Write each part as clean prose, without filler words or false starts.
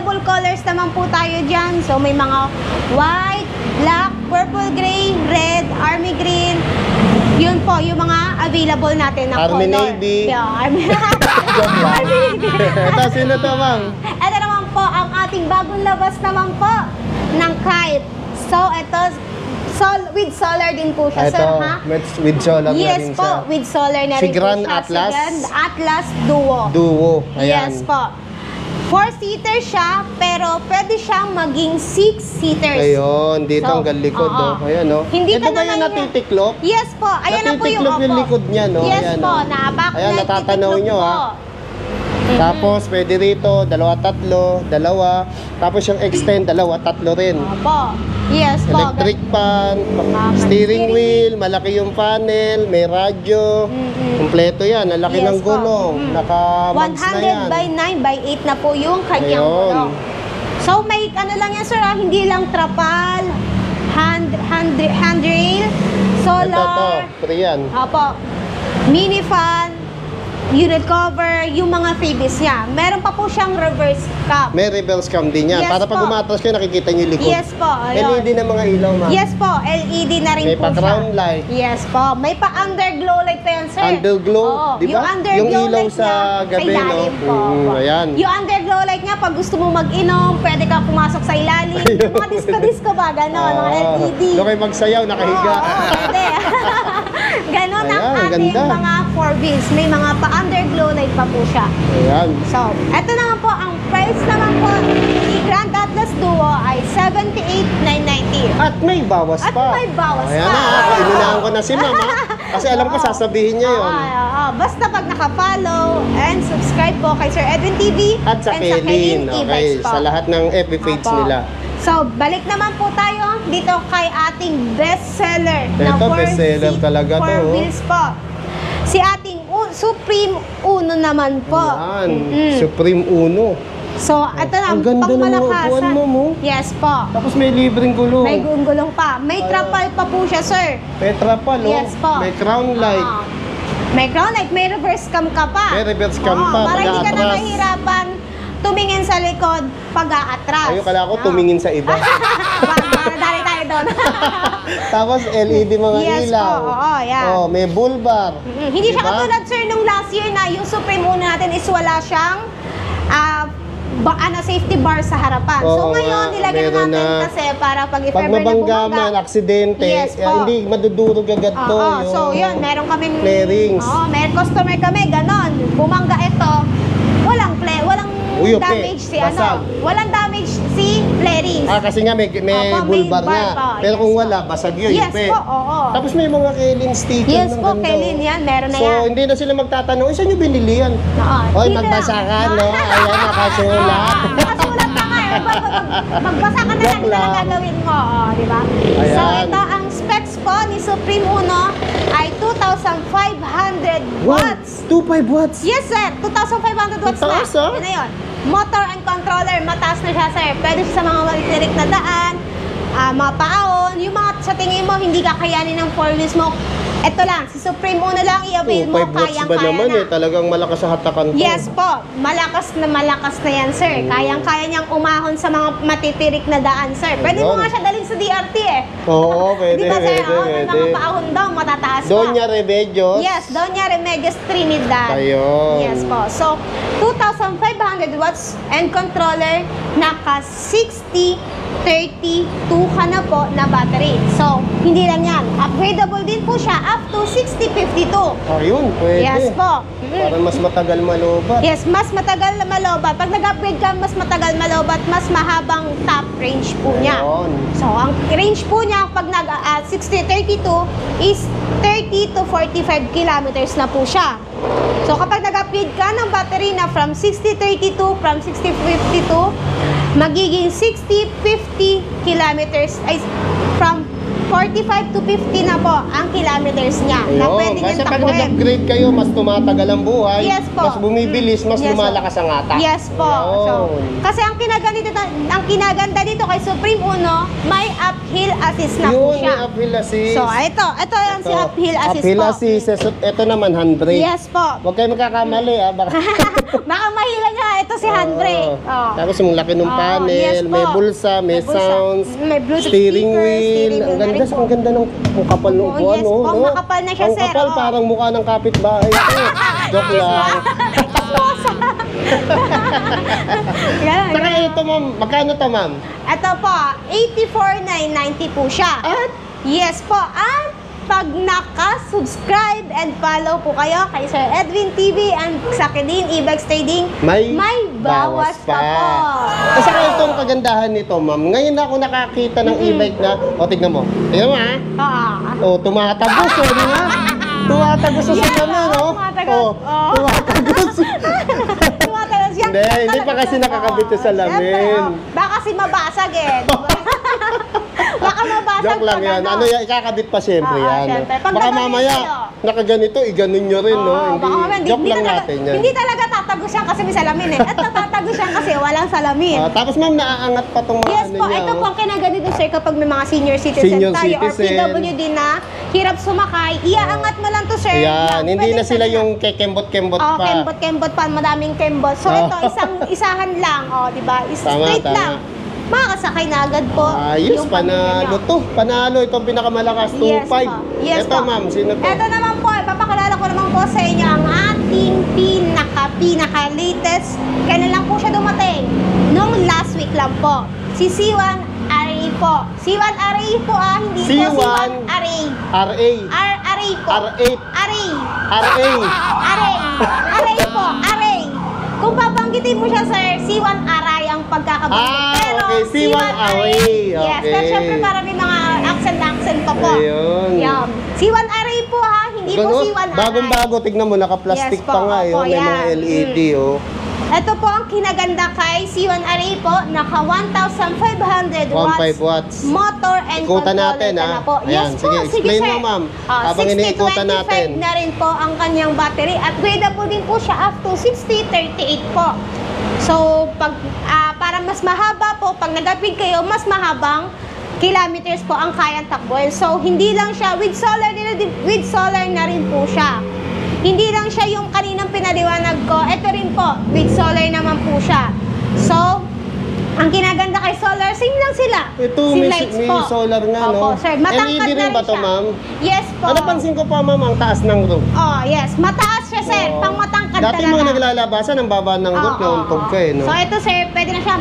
available colors naman po tayo dyan. So, may mga white, black, purple gray, red, army green. Yun po, yung mga available natin na Army color. Navy. Yeah, Army Navy. Ito, sino to, ma'am? Ito naman po, ang ating bagong labas naman po ng kite. So, ito, with solar din po siya, sir, ha? With solar na Yes rin po, siya. with solar na Si rin po Grand siya. Atlas? Si Grand Atlas Duo. Duo. Ayan. Yes po. 4-seater siya, pero pwede siyang maging 6-seater. Ayun, dito So, ang likod, oo. oh. Ayan, oh. Hindi Ito ka ba naman yung natitiklop? Yes po, ayan na po yung Natitiklop yung likod niya, no? Yes Ayan, po, oh. na-back Ayan, natatanaw nyo, ha? Tapos, Mm-hmm. pwede rito, dalawa. Tapos yung extend, tatlo rin. Opo. Yes po. Electric fan, steering wheel, malaki yung panel, may radyo. Kompleto yan, ang laki Yes ng po. gulong. Naka-mags na yan. 100 by 9 by 8 na po yung kanyang Ayun. gulong. So, may ano lang yan, sir, hindi lang trapal, handrail, solar, Ito, free yan. opo, mini fan, unit cover, yung mga freebies niya. Meron pa po siyang reverse cam. May reverse cam din yan. Yes Para pag po. umatras kayo, nakikita nyo yung likod. Yes po, ayun. LED na mga ilaw, ma'am. Yes po, LED na rin May po pa-crown siya. light. Yes po, may pa-underglow light pa yan, sir. Underglow, Oo, di ba? Yung underglow Yung ilaw light sa niya, gabi, sa ilalim no? po. Opo. Ayan. Yung underglow light niya, pag gusto mo mag-inom, pwede ka pumasok sa ilalim. Yung mga disco-disco ba, gano'n, mga LED. Doon kayo magsayaw, nakahiga. Oo, pwede. Ganon ang Ayan, ating ganda. mga 4Bs. May mga pa-underglow light pa po siya. Ayan. So, eto naman po, ang price naman po ni Grand Atlas Duo ay 78,990. At may bawas At pa. may bawas Ayan pa. na, inunahan ko na si ma'am, ha? Kasi alam ko, sasabihin niya yun. Basta pag naka-follow and subscribe po kay Sir Edwin TV At sa and Kelin, okay, e-bikes po. sa lahat ng FB page Opo. nila. So, balik naman po tayo dito kay ating bestseller na Ito, 4 bestseller talaga to, 4 oh. wheels po. Si ating Supreme Uno naman po. Ayan, Supreme Uno. So, ito na, Ang ganda ng mga pangmalakasan. upuan mo, mo. Yes po. Tapos may libreng gulong. May gulong pa. May trapal pa po siya, sir. Petra pa, no? Yes po. May crown light. May crown light, may reverse cam ka pa. May reverse cam Oo, pa, para hindi ka na pag-aatras. mahirapan tumingin sa likod pag-aatras. Ayun, kala ko tumingin sa iba. Para dali tayo doon. Tapos LED mga Yes ilaw. po, oo, yan. Oh, may bull bar. Hindi siya Diba? katulad, sir, nung last year na yung Supreme Uno natin is wala siyang safety bar sa harapan. So Oo ngayon, nga, nilagyan meron natin na. kasi para pag if Pag ever na mabangga man, bumangga. aksidente, Yes po. hindi madudurog agad to. Oo, yung so yun, meron kaming flarings. Oo, may customer kami, ganon. Bumangga ito, walang Uyupi, damage si basag. walang damage si flarings. Kasi nga may Opo, bull may bar bar nga. pa. Pero Yes kung po. wala, basag yun. Yes yupi. po, oo. Tapos may mga Kelin sticker Yes ng po, ganda, Kelin oh. yan, meron na So, yan. hindi na sila magtatanong, saan nyo binili yan? Oo, Oy, dito magbasa lang. ka, no? Ayan, nakasulat. Nakasulat na nga. Magbasa ka na lang, ito lang gagawin mo. Oh, di ba? Ayan. So, ito ang specs po ni Supreme Uno ay 2,500 watts. 2.5 watts. Yes, sir. 2,500 watts na. Mataas, ah. Yun na yun. Motor and controller, mataas na siya, sir. Pwede siya sa mga malitirik na daan, mga paon, yung mga sa tingin mo hindi kakayanin ng 4 wheels mo. Ito lang, si Supreme Uno lang i-avail 2.5 mo, watts ba kayang-kaya naman na. Talagang malakas sa hatakan to. Yes po, malakas na yan, sir. Kayang-kaya niyang umahon sa mga matitirik na daan, sir. Pwede mo Ayun. nga siya dalhin sa DRT eh. Oo, pwede, Di ba, sir? pwede, Oo, may mga pwede. paahon daw, matataas pa. Doña Remedios. Yes, Doña Remedios Trinidad. Ayun. Yes po. So, 2,500 watts and controller, naka 60-32 ka na po na battery. So, hindi lang yan. Upgradable din po siya up to 60-52. Ayun, pwede. Yes po. Para mas matagal malobat. Yes, mas matagal na malobat. Pag nag-upgrade ka, mas matagal malobat, mas mahabang top range po niya. Ayun. So, ang range po niya pag nag-60-32 is 30 to 45 kilometers na po siya. So, kapag nag-upgrade ka ng battery na from 60-32, from 60-52, magiging 60-50 kilometers, ay from 45 to 50 na po ang kilometers niya na pwede Ayun. Kasi niyang pag takbuhin. nag-upgrade kayo, mas tumatagal ang buhay. Yes po. Mas bumibilis, mas Yes po. lumalakas ang atak. Yes po. So, Ayun. kasi ang kinaganda dito kay Supreme Uno, may uphill assist na po Yun, siya. may uphill assist. So, ito yan si uphill assist Uphill po. assist. Ito naman, handbrake. Yes po. Huwag kayo magkakamali, ha? Baka Baka mahila nga. Ito ito si handbrake. Oh. Tapos yung laki ng panel, yes po. may bulsa, may May bulsa. sounds, May Bluetooth steering speaker, wheel. steering wheel Ang na ganda, rin po. ang ganda ng kapal ng Oo, upuan, yes no? po, no? makapal na siya, ang sir, kapal, oo. parang mukha ng kapitbahay. Joke lang. Ganun, Saka ganun. ito, ma'am, magkano to, ma'am? Ito po, 84,990 po siya. At Yes po. At pag naka-subscribe and follow po kayo kay Sir Edwin TV and sa Kedin E-Bikes Trading, may bawas pa po. Kasi itong kagandahan nito, ma'am. Ngayon na ako nakakita ng e-bike na, o tignan mo. Tignan mo, ha? O, tumatagos, o, di ba? Tumatagos sa salamin, no? tumatagos. O, tumatagos. Tumatalas yan. Hindi pa kasi nakakabit sa salamin. Siyempre, baka kasi mabasag eh. Diba? Baka mabasag Joke lang pag yan. Ano yan, ikakabit pa siyempre Oo, yan. syempre. Pag Baka nagalit mamaya, kayo. nakaganito, iganon nyo rin, no? Oo, Hindi, baka mamaya, joke lang talaga, natin yan. Hindi talaga tatagos yan kasi may salamin eh. At tatagos yan kasi walang salamin. Tapos ma'am, naaangat pa tong mga Yes ano po, niya. ito po ang kinaganito sir kapag may mga senior citizen Senior tayo citizen. or PWD na hirap sumakay, iaangat mo lang to sir. Yan, hindi Pwede na sila sa- yung kekembot-kembot Oh, pa. kembot pa, madaming kembot. So ito, isahan lang, oh, di ba? Straight tama. lang. Makakasakay na agad po. Ayos, yung pamilya panalo nyo. to. Panalo, itong pinakamalakas, 2.5. Yes po. Yes Ito po. ma'am, sino to? Ito naman po, ipapakilala ko naman po sa inyo ang ating pinaka-latest. Kailan lang po siya dumating? Nung last week lang po. Si C1 Array po. C1 Array po hindi C1 po C1 Array. RA. Array po. R8. Array. RA. Array. Array po. Array. Kung babanggitin mo siya, sir, C1 Array ang pagkakabanggit. Pero okay, C1 Array. Yes, Okay. pero syempre para may mga accent pa po. Ayun. Yan. C1 Array po ha, hindi po Ganun, C1 Array. bagong-bago, tignan mo, naka-plastic Yes po, pa nga opo, yun. May mga yan. LED, oh. Ito po ang kinaganda kay C1 Array po, naka 1,500 watts, 1.5 watts. motor and Ikutan controller natin, ka ha? na po. Ayan, Yes sige, po, explain sir. mo, ma'am. Habang 60, iniikutan 25 natin. na rin po ang kanyang battery. Upgradable din po siya up to 60-38 po. So, para mas mahaba po, pag nag-upgrade kayo, mas mahabang kilometers po ang kayang takbuhin. So, hindi lang siya, with solar na rin po siya. Hindi lang siya yung kaninang pinaliwanag ko, ito rin po, with solar naman po siya. So, ang kinaganda kay solar, same lang sila. Ito, Same may, lights may po. solar nga, no? Opo, sir. Matangkad LED na rin ba rin to, siya. ma'am? Yes po. Ano pansin ko pa, ma'am, ang taas ng roof. Oh, yes. Mataas siya, sir. Oo. Pang matangkad Dati talaga. mga naglalabasan, ang baba ng roof, nauntog ka, eh, no? So, ito, sir, pwede na siya.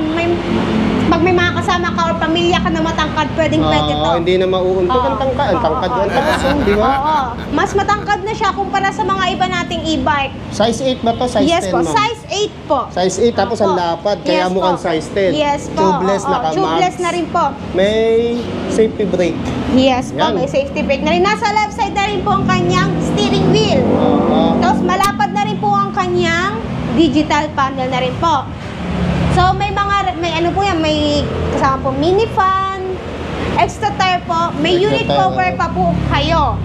Pag may mga kasama ka or pamilya ka na matangkad, pwede to. Hindi na mauuntog ang tangkad. Ang tangkad yun, taas yun, di ba? Oo. Mas matangkad na siya kumpara sa mga iba nating e-bike. Size 8 ba to? Size Yes 10, po, ma'am? size 8 po. Size 8, tapos ang Opo. lapad, kaya Yes mukhang po. size 10. Yes po. Tubeless, oo. naka-mags. Tubeless na rin po. May safety brake. Yes po, Yan. may safety brake na rin. Nasa left side na rin po ang kanyang steering wheel. Tapos malapad na rin po ang kanyang digital panel na rin po. So may ano po yan, may kasama po mini fan, extra tire po, may Extra unit tire, cover pa po kayo.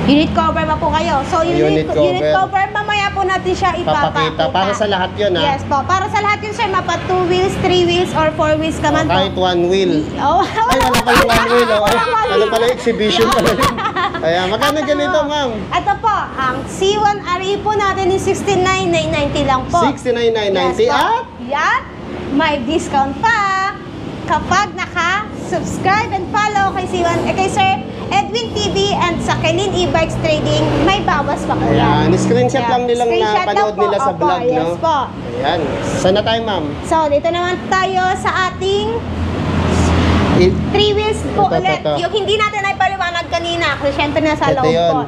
Unit cover pa po kayo. So Unit unit cover. cover, mamaya po natin siya Papakita. Para sa lahat yun, ha? Yes po, para sa lahat yun sir, mapa 2 wheels, 3 wheels, or 4 wheels ka man po. Kahit one wheel. Oh, Ay, wala pala one wheel. Oh. Walang one Ano wheel. pala, exhibition pala yun. Kaya, magkano ganito, ma'am? Ito po, ang C1 Array po natin is 69,990 lang po. 69,990 Yes, po. at Yan, may discount pa kapag naka-subscribe and follow kay kay Sir Edwin TV and sa Kelin E-Bikes Trading, may bawas pa po Ayan, yan. screenshot Yan. lang nilang Screenshot napanood lang po. nila sa Opo, vlog, no? Yes po. Ayan. Saan na tayo, ma'am? So, dito naman tayo sa ating 3 wheels po Ito, ulit. ito. Yung hindi natin ay paliwanag kanina kasi syempre nasa Ito loob yun. po.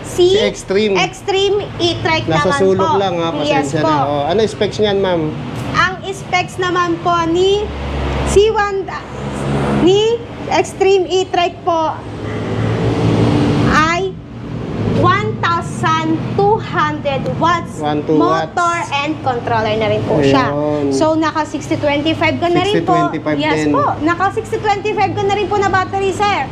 Si Extreme. Extreme e-trike Nasa naman sulok po. lang, ha? Yes Pasensya po. na. Oh, ano specs niyan, ma'am? Ang specs naman po ni C1 ni Extreme e-trike po ay 1,200 watts 1,200 motor watts. and controller na rin po siya. Ayun. So, naka 60-25 ka na rin po. 60-25 Yes din. po. Naka 60-25 ka na rin po na battery, sir.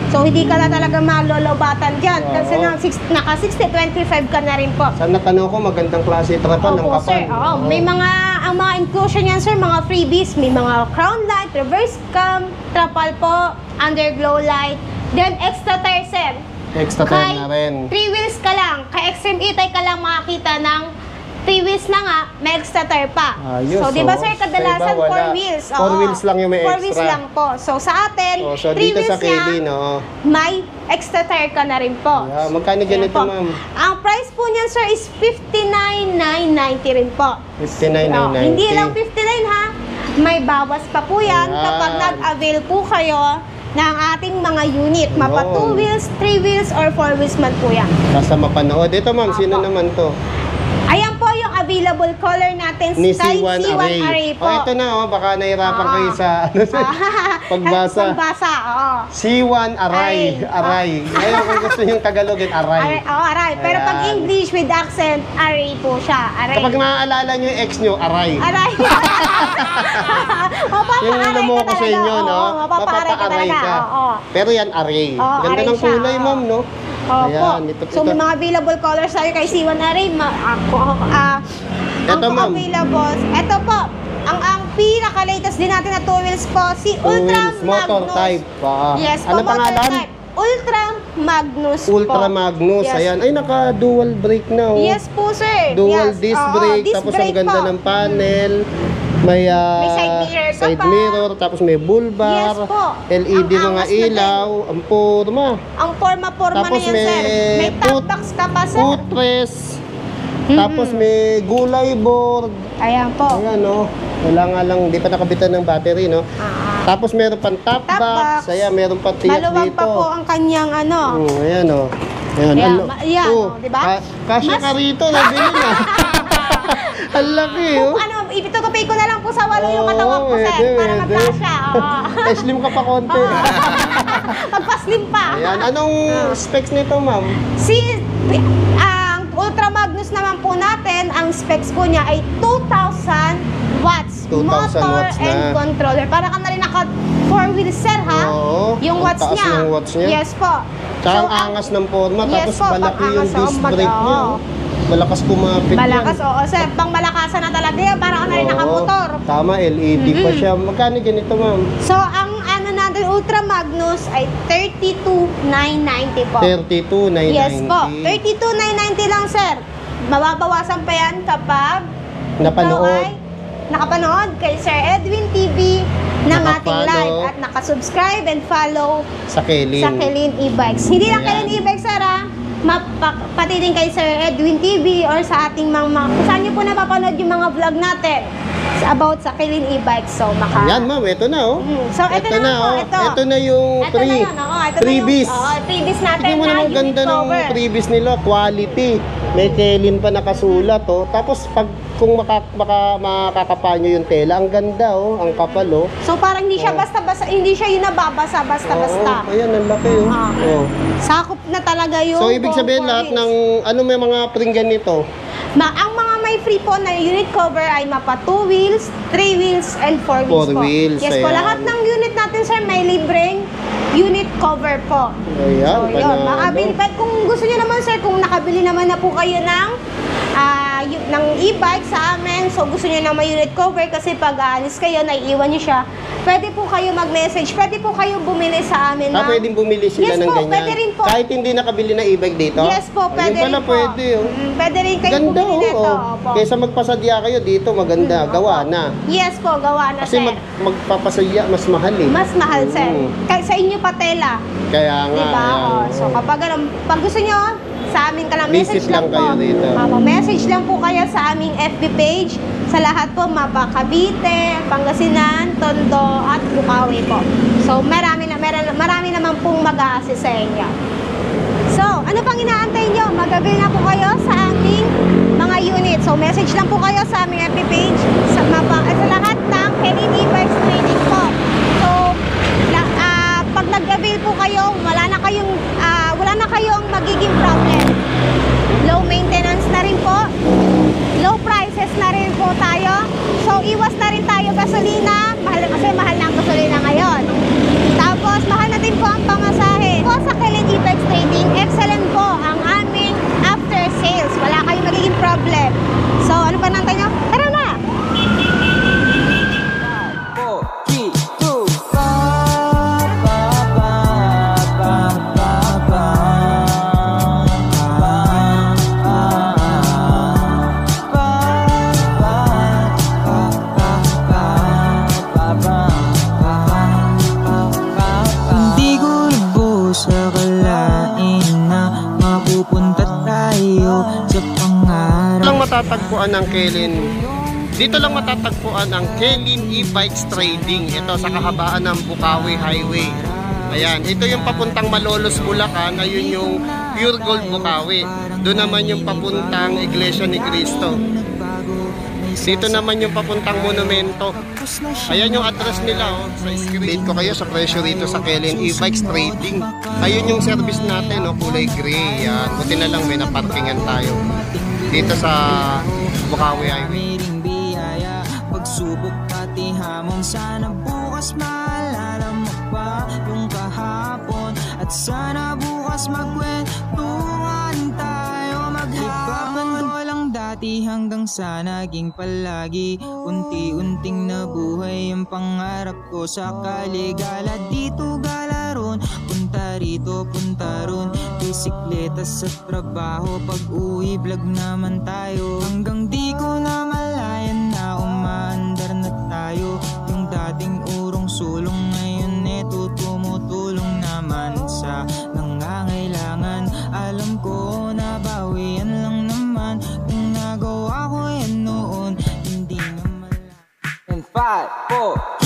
So, hindi ka na talaga malolobatan dyan. Kasi Oo. naka 60-25 ka na rin po. Saan natanaw ko, magandang klase trapal ng Opo, kapal. sir. Oo. May ang mga inclusion yan, sir, mga freebies. May mga crown light, reverse cam, trapal po, underglow light, then extra tire, sir. Extra time na rin. 3 wheels ka lang, kay Extreme E-Type ka lang makakita ng 3 wheels na nga, may extra tire pa. Ayos, so, di ba oh. sir, kadalasan Sa iba, 4 wheels. 4 wheels lang yung may 4 wheels extra. lang po. So, sa atin, Oh, so 3 dito wheels sa Kaylin, niya, oh. may extra tire ka na rin po. Yeah, magkano ganito, Ayan po. ma'am? Ang price po niyan, sir, is 59,990 rin po. 59,990. Hindi lang 59 ha. May bawas pa po yan Ayan. kapag nag-avail po kayo ng ating mga unit. Mapa Yun. 2 wheels, 3 wheels, or 4 wheels man po yan. Basta mapanood. Ito, ma'am, sino Apo. naman to? Ayan po yung available color natin. Ni Sky C1 Array. po. Oh, ito na, oh. Baka nahirapan kayo sa pagbasa. Pagbasa, oo. C1 Array. Aray. Ngayon, kung gusto nyo Tagalogin, Aray. Aray. Pero pag Ayan. English with accent, Array po siya. Array. Kapag naaalala nyo yung ex nyo, Aray. Aray. Yung Mapapaaray lumo ka ko sa talaga. inyo, no? Oo, mapapaaray ka talaga. Oo. Pero yan, Array. Oo, Ganda Array ng siya, kulay, oo. ma'am, no? Opo. Ayan, ito. So, may mga available colors tayo kay C1 Array. Ito, ma'am. Available. Ito po. Ang pinaka-latest din natin na 2 wheels po, si Two Ultra wheels, motor Magnus. type. Yes po, Ano motor pangalan? type. Ultra Magnus Ultra po. Magnus. Yes. Ayan. Ay, naka-dual brake na, oh. Yes po, sir. Dual Yes. disc Oo, brake, disc tapos ang brake ganda po. ng panel. May, May side mirror ka side pa. mirror, tapos may bull bar, Yes po. LED Ang mga angas na ilaw, ang forma. Ang forma-forma na Tapos yan, may sir. May top box ka pa, sir. footrest, tapos may gulay board. Ayan po. Ayan, no. Wala nga lang, di pa nakabitan ng battery, no. Tapos meron pang top Top box. box. Ayan, meron pang tiyak Maluwag dito. pa po ang kanyang ano. Ayan, no. Ayan, Ayan, ano. yan, Oh, di ba? Kasya Mas- ka rito, nabili na. Ang laki, oh. Ano, itutupay ko na lang po sa walo yung katawan ko, sir. pwede, Para pwede. magkasya. Oo. Slim ka pa konti. Magpa-slim pa. Ayan, anong specs nito, ma'am? Ang Ultra Magnus naman po natin, ang specs po niya ay 2,000 watts. 2,000 motor watts na. and controller. Para ka na rin naka 4-wheel, sir, ha? Oo, Yung ang watts taas niya. ng watts niya. Yes po. Tsaka ang ang- angas ng forma, Yes tapos po, malaki yung pang-angas, disc oh, brake niya. oo. Malakas kumapit Malakas, yan. oo, sir. Pang malakasan na talaga yan. Para ka na rin Oo, nakamotor. Tama, LED pa siya. Magkano ganito, ma'am? So, ang ano natin, Ultra Magnus ay 32,990 po. 32,990. Yes po. 32,990 lang, sir. Mababawasan pa yan kapag Napanood. ikaw ay nakapanood kay Sir Edwin TV ng ating Nakapollow. live at nakasubscribe and follow Sa Kaylin. sa Kaylin E-Bikes. Hindi lang Ayan. Kaylin E-Bikes, sir, ha? Pati din kay Sir Edwin TV or sa ating mga kung saan nyo po napapanood yung mga vlog natin about sa Kaylin E-Bikes. So, Yan, ma'am. Ito na, oh. So, ito na nga po, oh. ito. Ito na yung Ito na yun, oo. Ito na yung freebies. freebies natin Tingnan mo na naman unit ganda ng cover. freebies nila. Quality. May Kaylin pa nakasulat, oh. Tapos, kung makakapa nyo yung tela, ang ganda, oh. Ang kapal, oh. So, parang hindi siya Oo. basta-basta, hindi siya yung nababasa basta-basta. Oo, ayan, ang laki, oh. Ah. Oh. Sakop na talaga yung So, ibig sabihin lahat ng, ano may mga pringgan nito? ang mga may free po na unit cover ay mapa 2 wheels, 3 wheels, and 4 wheels 4 po. wheels, Yes po, ayan. lahat ng unit natin, sir, may libreng unit cover po. Ayan, So, yun, makabili. But kung gusto niyo naman, sir, kung nakabili naman na po kayo ng ng e-bike sa amin, so gusto niyo na may unit cover kasi pag aalis kayo, naiiwan niyo siya, pwede po kayo mag-message, pwede po kayo bumili sa amin ng... Pwedeng bumili sila Yes ng po, ganyan. pwede rin po. Kahit hindi nakabili na e-bike dito? Yes po, pwede Ayun pala, rin po. pwede, oh. Pwede rin kayo Ganda, bumili nito. oh. Opo. Kaysa magpasadya kayo dito, maganda. Gawa na. Yes po, gawa na, Kasi sir. magpapasadya, mas mahal eh. Mas mahal, sir. Mm. Kahit sa inyo pa tela. Kaya nga. Diba? ayan, Oh, so, oh. kapag ganun, pag gusto nyo, sa amin ka lang, Visit message lang lang po. kayo dito. Message lang po kayo sa aming FB page. Sa lahat po, Mapa Cavite, Pangasinan, Tondo, at Bukawi po. So, marami naman pong mag-a-assist sa inyo. So, ano pang inaantay nyo? Mag-avail na po kayo sa aming mga unit. So, message lang po kayo sa aming FB page sa lahat ng Kaylin E-Bikes training po. So, pag nag-avail po kayo, wala na kayong magiging problem. Low maintenance na rin po. Low prices na rin po tayo. So, iwas na rin tayo gasolina. Kasi mahal na ang gasolina ngayon. Tapos, mahal na din po ang pamasahe. Po sa Kaylin E-Bikes Trading, excellent po ang aming after sales. Wala kayong magiging problem. So, ano pa nantay nyo? Tara na! matatagpuan ng Kelin? Dito lang matatagpuan ang Kelin E-Bikes Trading. Ito sa kahabaan ng Bukawi Highway. Ayan, ito yung papuntang Malolos, Bulacan. Ayun yung Pure Gold Bukawi. Doon naman yung papuntang Iglesia ni Cristo. Dito naman yung papuntang Monumento. Ayan yung address nila, oh, sa screen. Date ko kayo sa presyo dito sa Kelin E-Bikes Trading. Ayun yung service natin, oh, kulay gray. Yan, buti na lang may naparkingan tayo dito sa Bukawi Highway. Pagsubok pati hamon, sana bukas maalala mo pa yung kahapon. At sana bukas magkwentuhan tayo maghapon. Walang dati hanggang sa naging palagi. Unti-unting nabuhay ang pangarap ko. Sakali gala dito, gala ron. Punta rito, punta ron. Bisikleta sa trabaho, pag-uwi vlog naman tayo. Hanggang di ko na malayan na umaandar na tayo. Yung dating urong sulong ngayon eto tumutulong naman sa nangangailangan. Alam ko na bawian lang naman kung nagawa ko yan noon. Hindi naman. And 5, 4